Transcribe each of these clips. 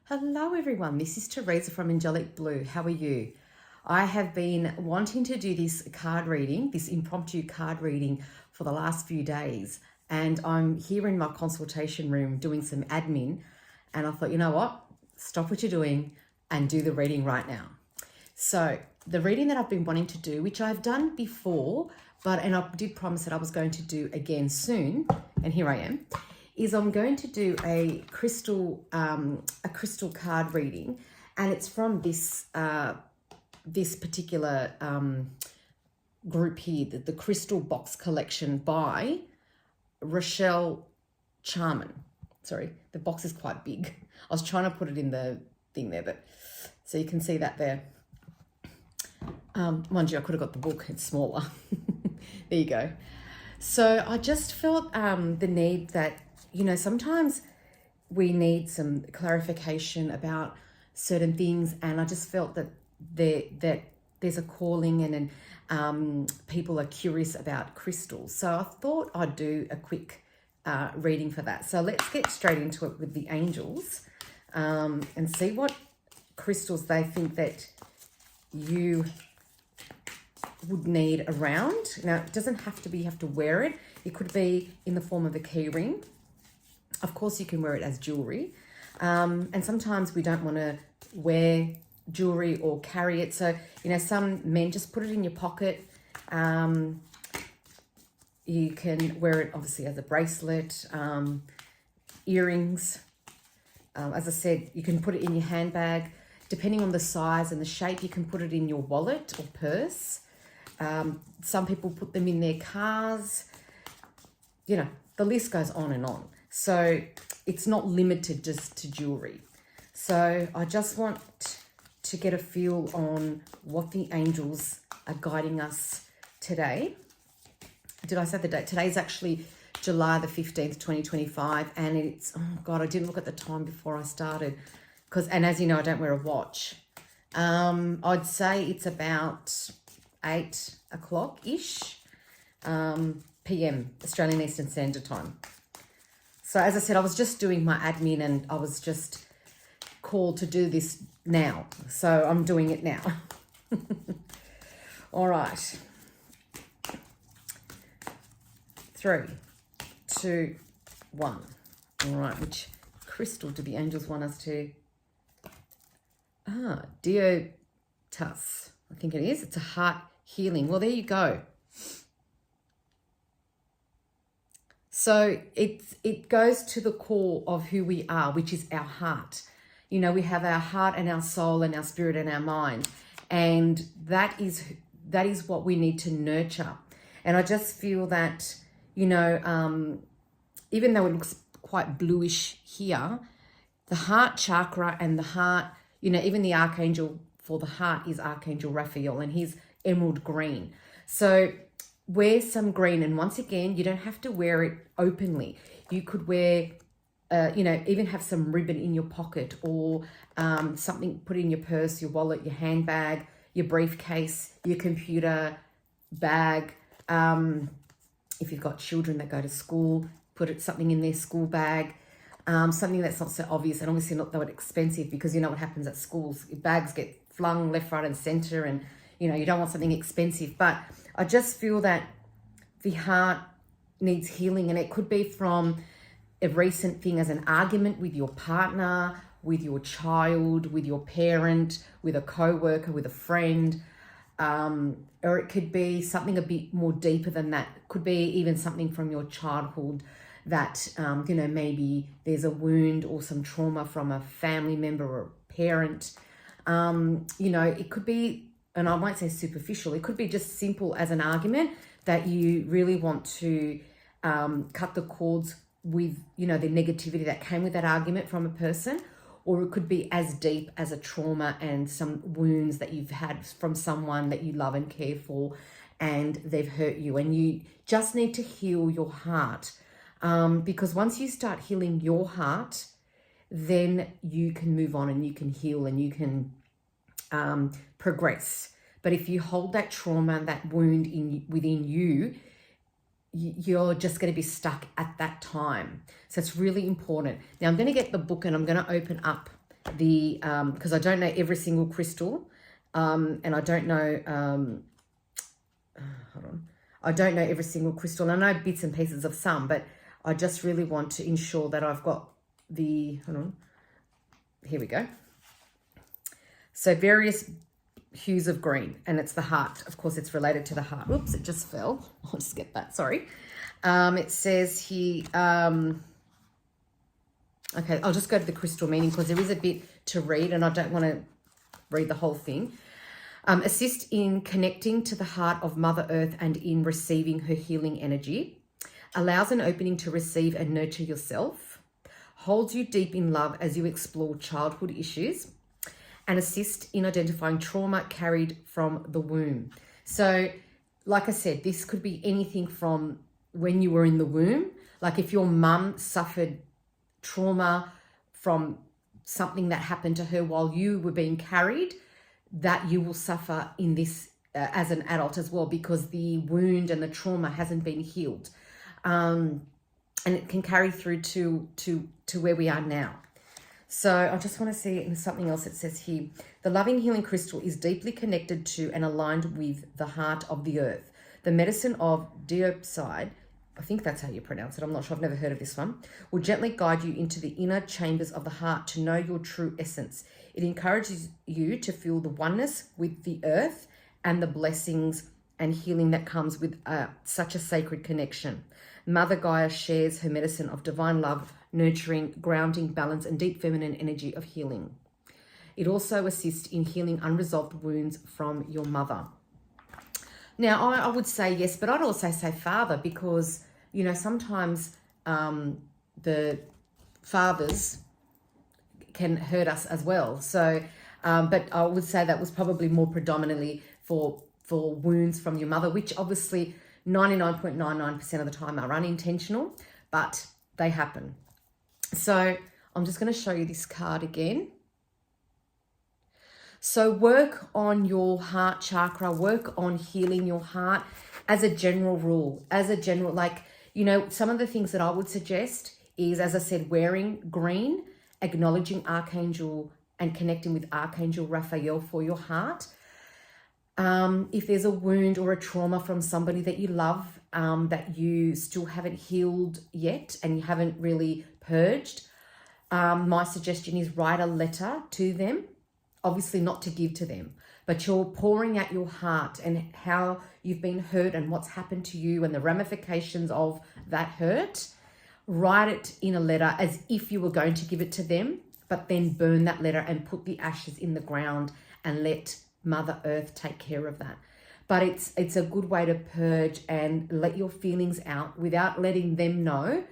Hello everyone, this is Teresa from Angelic Blue. How are you? I have been wanting to do this card reading, this impromptu card reading for the last few days, and I'm here in my consultation room doing some admin, and I thought, you know what? Stop what you're doing and do the reading right now. So the reading that I've been wanting to do, which I've done before, and I did promise that I was going to do again soon, and here I am, is I'm going to do a crystal card reading, and it's from this particular group here, the Crystal Box Collection by Rochelle Charman. Sorry, the box is quite big. I was trying to put it in the thing there, but so you can see that there. Mind you, I could have got the book. It's smaller. There you go. So I just felt the need that, sometimes we need some clarification about certain things, and I just felt that there's a calling and people are curious about crystals. So I thought I'd do a quick reading for that. So let's get straight into it with the angels and see what crystals they think that you would need around. Now, it doesn't have to be you have to wear it. It could be in the form of a key ring. Of course, you can wear it as jewelry. And sometimes we don't want to wear jewelry or carry it. So, some men just put it in your pocket. You can wear it obviously as a bracelet, earrings. As I said, you can put it in your handbag. Depending on the size and the shape, you can put it in your wallet or purse. Some people put them in their cars. The list goes on and on. So it's not limited just to jewelry. So I just want to get a feel on what the angels are guiding us today. Did I say the date? Today's actually July the 15th, 2025. And it's, oh God, I didn't look at the time before I started. And as you know, I don't wear a watch. I'd say it's about 8 o'clock-ish p.m. Australian Eastern Standard Time. So as I said, I was just doing my admin and I was just called to do this now. So I'm doing it now. All right. 3, 2, 1. All right, which crystal do the angels want us to... Dioptase, I think it is. It's a heart healing. Well, there you go. So it goes to the core of who we are, which is our heart. We have our heart and our soul and our spirit and our mind. And that is what we need to nurture. And I just feel that, even though it looks quite bluish here, the heart chakra and the heart, even the archangel for the heart is Archangel Raphael, and he's emerald green. So wear some green. And once again, you don't have to wear it openly. You could wear, even have some ribbon in your pocket or something put in your purse, your wallet, your handbag, your briefcase, your computer bag. If you've got children that go to school, put something in their school bag. Something that's not so obvious and obviously not that expensive, because you know what happens at schools. Bags get flung left, right and center, and you don't want something expensive. But I just feel that the heart needs healing, and it could be from a recent thing as an argument with your partner, with your child, with your parent, with a co-worker, with a friend, or it could be something a bit more deeper than that. It could be even something from your childhood that, maybe there's a wound or some trauma from a family member or a parent. It could be, and I won't say superficial, it could be just simple as an argument that you really want to cut the cords with, the negativity that came with that argument from a person. Or it could be as deep as a trauma and some wounds that you've had from someone that you love and care for, and they've hurt you. And you just need to heal your heart. Because once you start healing your heart, then you can move on and you can heal and you can progress. But if you hold that trauma, that wound within you, you're just going to be stuck at that time. So it's really important. Now I'm going to get the book and I'm going to open up because I don't know every single crystal, and I don't know, hold on, I don't know every single crystal. I know bits and pieces of some, but I just really want to ensure that I've got hold on, here we go. So various hues of green, and it's the heart. Of course, it's related to the heart. Oops, it just fell. I'll just get that, sorry. It says here, okay, I'll just go to the crystal meaning because there is a bit to read and I don't want to read the whole thing. Assist in connecting to the heart of Mother Earth and in receiving her healing energy. Allows an opening to receive and nurture yourself. Holds you deep in love as you explore childhood issues. And assist in identifying trauma carried from the womb. So, like I said, this could be anything from when you were in the womb. Like if your mum suffered trauma from something that happened to her while you were being carried, that you will suffer in this as an adult as well, because the wound and the trauma hasn't been healed. And it can carry through to where we are now. So I just want to see something else. It says here, the loving healing crystal is deeply connected to and aligned with the heart of the earth. The medicine of Dioptase, I think that's how you pronounce it, I'm not sure, I've never heard of this one, will gently guide you into the inner chambers of the heart to know your true essence. It encourages you to feel the oneness with the earth and the blessings and healing that comes with such a sacred connection. Mother Gaia shares her medicine of divine love, nurturing, grounding, balance, and deep feminine energy of healing. It also assists in healing unresolved wounds from your mother. Now, I would say yes, but I'd also say father, because, you know, sometimes the fathers can hurt us as well. So, but I would say that was probably more predominantly for wounds from your mother, which obviously 99.99% of the time are unintentional, but they happen. So I'm just going to show you this card again. So work on your heart chakra, work on healing your heart as a general rule, like, you know, some of the things that I would suggest is, as I said, wearing green, acknowledging Archangel and connecting with Archangel Raphael for your heart. If there's a wound or a trauma from somebody that you love, that you still haven't healed yet and you haven't really purged, my suggestion is write a letter to them, obviously not to give to them, but you're pouring out your heart and how you've been hurt and what's happened to you and the ramifications of that hurt. Write it in a letter as if you were going to give it to them, but then burn that letter and put the ashes in the ground and let Mother Earth take care of that. But it's a good way to purge and let your feelings out without letting them know,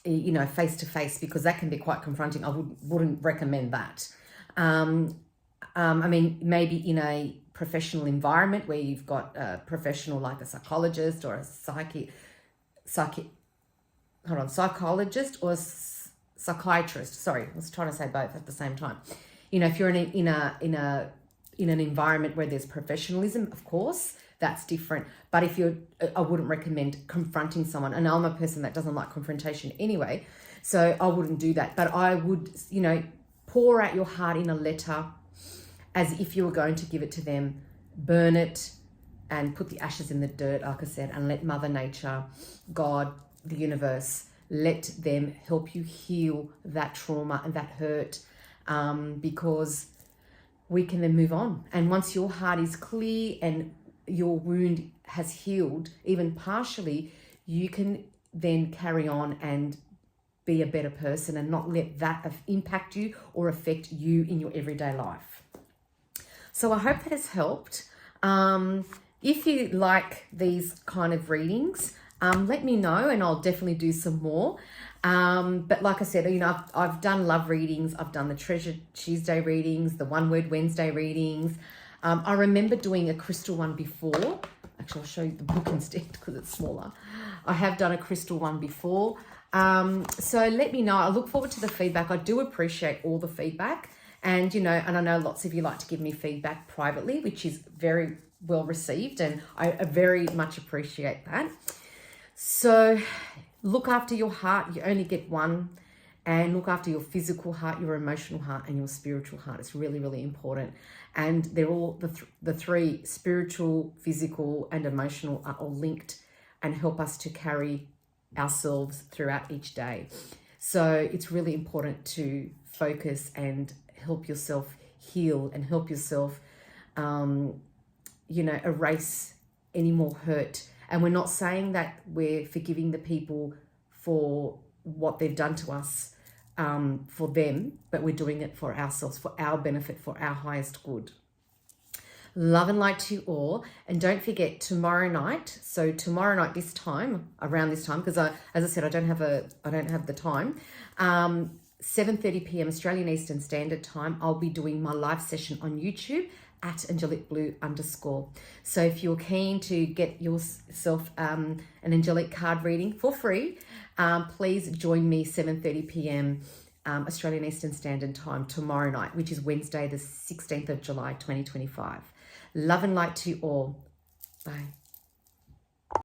you know, face to face, because that can be quite confronting. I wouldn't recommend that. I mean, maybe in a professional environment where you've got a professional like a psychologist or a psychologist or a psychiatrist. Sorry, I was trying to say both at the same time. You know, if you're in an environment where there's professionalism, of course, that's different. But if I wouldn't recommend confronting someone. And I'm a person that doesn't like confrontation anyway, so I wouldn't do that. But I would, you know, pour out your heart in a letter as if you were going to give it to them, burn it and put the ashes in the dirt, like I said, and let Mother Nature, God, the universe, let them help you heal that trauma and that hurt, because we can then move on. And once your heart is clear and your wound has healed, even partially, you can then carry on and be a better person and not let that impact you or affect you in your everyday life. So I hope that has helped. If you like these kind of readings, let me know and I'll definitely do some more. But like I said, you know, I've done love readings. I've done the Treasure Tuesday readings, the One Word Wednesday readings. I remember doing a crystal one before. Actually, I'll show you the book instead because it's smaller. I have done a crystal one before. So let me know. I look forward to the feedback. I do appreciate all the feedback. And, you know, and I know lots of you like to give me feedback privately, which is very well received. And I very much appreciate that. So look after your heart. You only get one. and look after your physical heart, your emotional heart, and your spiritual heart. It's really, really important. And they're all, the three, spiritual, physical, and emotional, are all linked and help us to carry ourselves throughout each day. So it's really important to focus and help yourself heal and help yourself, erase any more hurt. And we're not saying that we're forgiving the people for what they've done to us, for them, but we're doing it for ourselves, for our benefit, for our highest good. Love and light to you all. And don't forget, tomorrow night, so tomorrow night this time, around this time, because as I said, I don't have the time, 7:30 p.m. Australian Eastern Standard Time, I'll be doing my live session on YouTube at angelicblue_. So if you're keen to get yourself an angelic card reading for free, please join me 7:30 p.m. Australian Eastern Standard Time tomorrow night, which is Wednesday, the 16th of July, 2025. Love and light to you all. Bye.